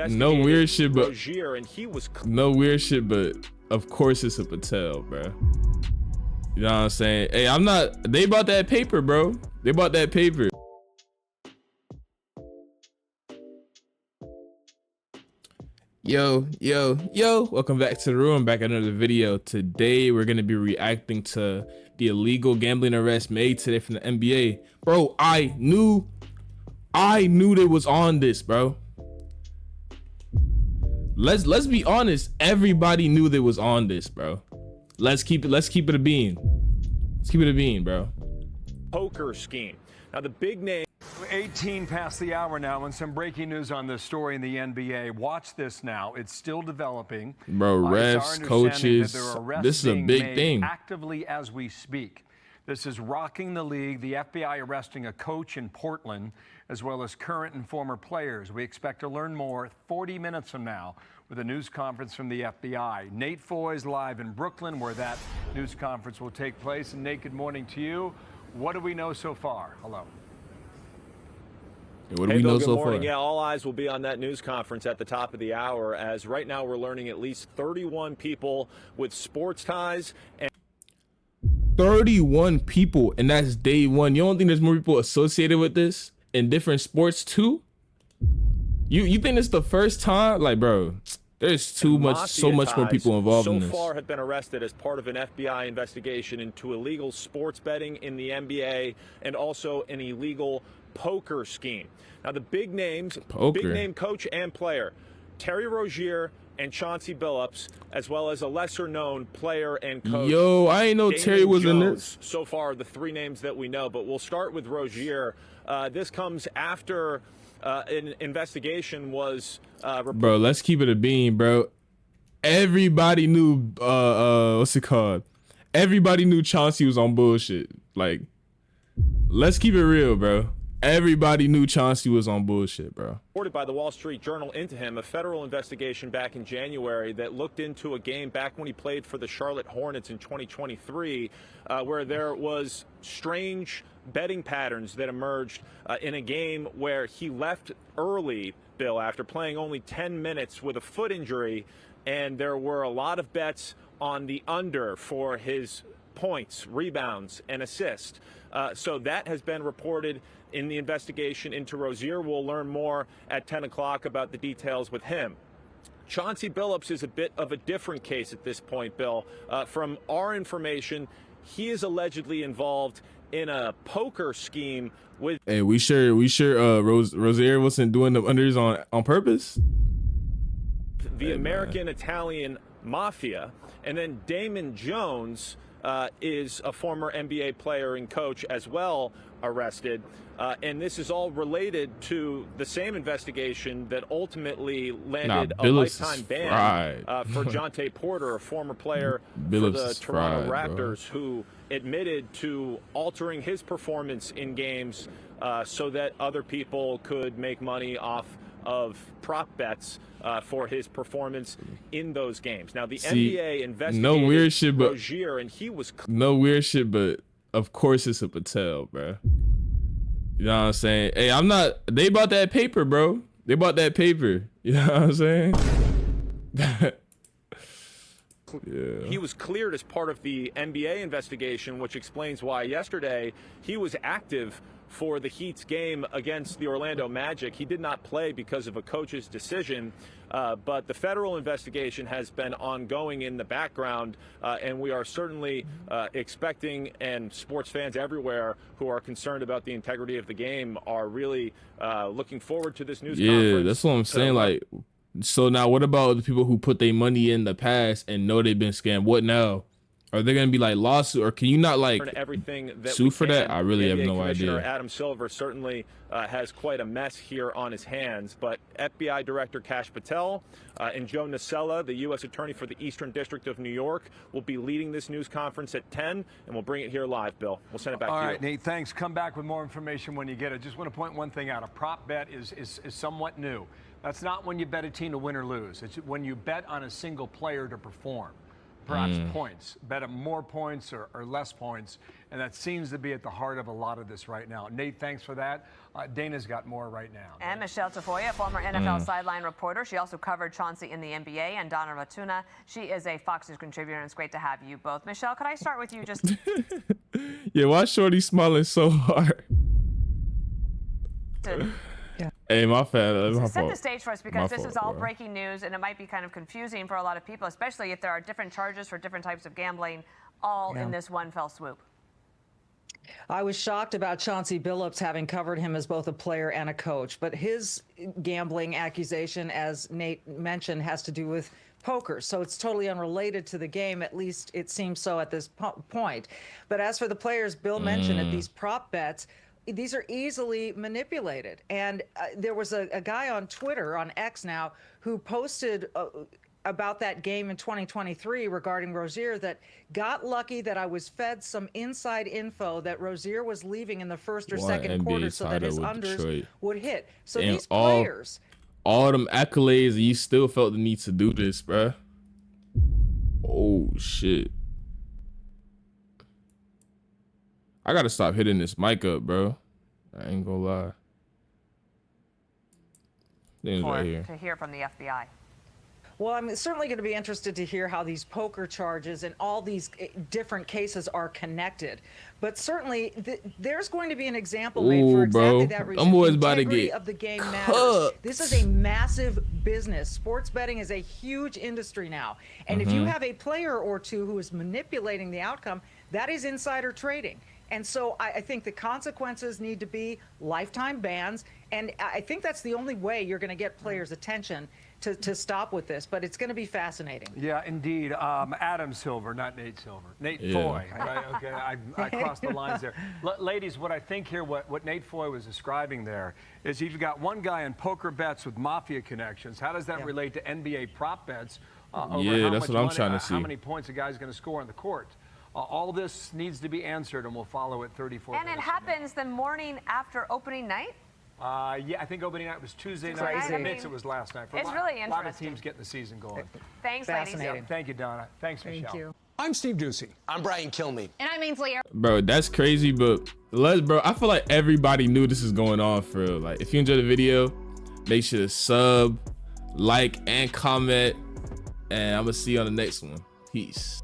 No weird shit, but no weird shit, but of course it's a Patel, bro. You know what I'm saying? Hey, I'm not. They bought that paper, bro. They bought that paper. Yo, welcome back to the room. Back at another video. Today we're gonna be reacting to the illegal gambling arrest made today from the NBA. Bro, I knew they was on this, bro. Let's be honest, everybody knew they was on this, bro. Let's keep it a bean. Let's keep it a bean, bro. Poker scheme. Now the big name. 18 past the hour now, and some breaking news on this story in the NBA. Watch this now. It's still developing. Bro, refs, coaches, this is a big thing. Actively as we speak. This is rocking the league. The FBI arresting a coach in Portland, as well as current and former players. We expect to learn more 40 minutes from now with a news conference from the FBI. Nate Foy's live in Brooklyn, where that news conference will take place. And Nate, good morning to you. What do we know so far? Hello. What do we know so far? Yeah, all eyes will be on that news conference at the top of the hour, as right now we're learning at least 31 people with sports ties. And 31 people, and that's day one. You don't think there's more people associated with this in different sports too? You think it's the first time? Like, bro, there's so much more people involved in this. So far have been arrested as part of an FBI investigation into illegal sports betting in the NBA and also an illegal poker scheme. Now the big names, big name coach and player, Terry Rozier and Chauncey Billups, as well as a lesser known player and coach. Yo, I ain't know Terry was in this. So far, the three names that we know, but we'll start with Rozier. This comes after an investigation was bro, let's keep it a bean, bro. Everybody knew what's it called? Everybody knew Chauncey was on bullshit. Like, let's keep it real, bro. Everybody knew Chauncey was on bullshit, bro. Reported by the Wall Street Journal into him, a federal investigation back in January that looked into a game back when he played for the Charlotte Hornets in 2023, where there was strange betting patterns that emerged in a game where he left early, Bill, after playing only 10 minutes with a foot injury, and there were a lot of bets on the under for his points, rebounds, and assists. So that has been reported in the investigation into Rozier. We'll learn more at 10 o'clock about the details with him. Chauncey Billups is a bit of a different case at this point, Bill. From our information, he is allegedly involved in a poker scheme with... Hey, we sure Rozier wasn't doing the unders on purpose? The American-Italian mafia. And then Damon Jones is a former NBA player and coach as well, arrested. And this is all related to the same investigation that ultimately landed a lifetime ban for Jonte Porter, a former player for the Toronto Raptors, who admitted to altering his performance in games so that other people could make money off of prop bets for his performance in those games. Now the NBA investigated no weird shit, but Rozier, and he was no weird shit, but of course it's a Patel, bro. You know what I'm saying? Hey, I'm not. They bought that paper, bro. They bought that paper. You know what I'm saying? Yeah. He was cleared as part of the NBA investigation, which explains why yesterday he was active for the Heat's game against the Orlando Magic. He did not play because of a coach's decision, but the federal investigation has been ongoing in the background, and we are certainly expecting, and sports fans everywhere who are concerned about the integrity of the game are really looking forward to this news conference. Yeah, that's what I'm saying. Like, so now what about the people who put their money in the past and know they've been scammed? What now? Are they going to be like lawsuit, or can you not like sue for that? I really have no idea. Adam Silver certainly has quite a mess here on his hands, but FBI Director Kash Patel and Joe Nacella, the U.S. Attorney for the Eastern District of New York, will be leading this news conference at 10, and we'll bring it here live, Bill. We'll send it back to you. All right, Nate, thanks. Come back with more information when you get it. Just want to point one thing out. A prop bet is somewhat new. That's not when you bet a team to win or lose. It's when you bet on a single player to perform. perhaps points, bet on more points or less points. And that seems to be at the heart of a lot of this right now. Nate, thanks for that. Dana's got more right now. And Michelle Tafoya, former NFL sideline reporter. She also covered Chauncey in the NBA. And Donna Ratuna, she is a Fox News contributor, and it's great to have you both. Michelle, could I start with you just... Yeah, why Shorty smiling so hard? Hey, my fan. My set fault. the stage for us, because this is all breaking news, and it might be kind of confusing for a lot of people, especially if there are different charges for different types of gambling, all in this one fell swoop. I was shocked about Chauncey Billups, having covered him as both a player and a coach, but his gambling accusation, as Nate mentioned, has to do with poker, so it's totally unrelated to the game. At least it seems so at this point. But as for the players Bill mentioned, at these prop bets, these are easily manipulated. And there was a guy on Twitter, on X now, who posted about that game in 2023 regarding Rozier, that got lucky that I was fed some inside info that Rozier was leaving in the first or second quarter so that his unders would hit. So these players... All them accolades, and you still felt the need to do this, bruh. Oh, shit. I gotta stop hitting this mic up, bro. I ain't gonna lie. Right here. To hear from the FBI. Well, I'm certainly going to be interested to hear how these poker charges and all these different cases are connected. But certainly, there's going to be an example made for exactly that reason. I'm always about to Integrity get of the game matters. This is a massive business. Sports betting is a huge industry now. And if you have a player or two who is manipulating the outcome, that is insider trading. And so I think the consequences need to be lifetime bans. And I think that's the only way you're going to get players' attention to stop with this. But it's going to be fascinating. Yeah, indeed. Adam Silver, not Nate Silver. Nate Foy. Right? Okay, I crossed the lines there. Ladies, what I think here, what Nate Foy was describing there, is you've got one guy in poker bets with mafia connections. How does that relate to NBA prop bets? Yeah, that's what I'm trying to see. How many points a guy's going to score on the court? All this needs to be answered, and we'll follow it 34 minutes. And it happens the morning after opening night? Yeah, I think opening night was Tuesday night. I mean, it was last night. It's really interesting. A lot of teams getting the season going. Thanks, ladies. Thank you, Donna. Thanks, Michelle. Thank you. I'm Steve Ducey. I'm Brian Kilmeade. And I'm Ainsley. Bro, that's crazy, but bro, I feel like everybody knew this was going on for real. Like, if you enjoyed the video, make sure to sub, like, and comment, and I'm gonna see you on the next one. Peace.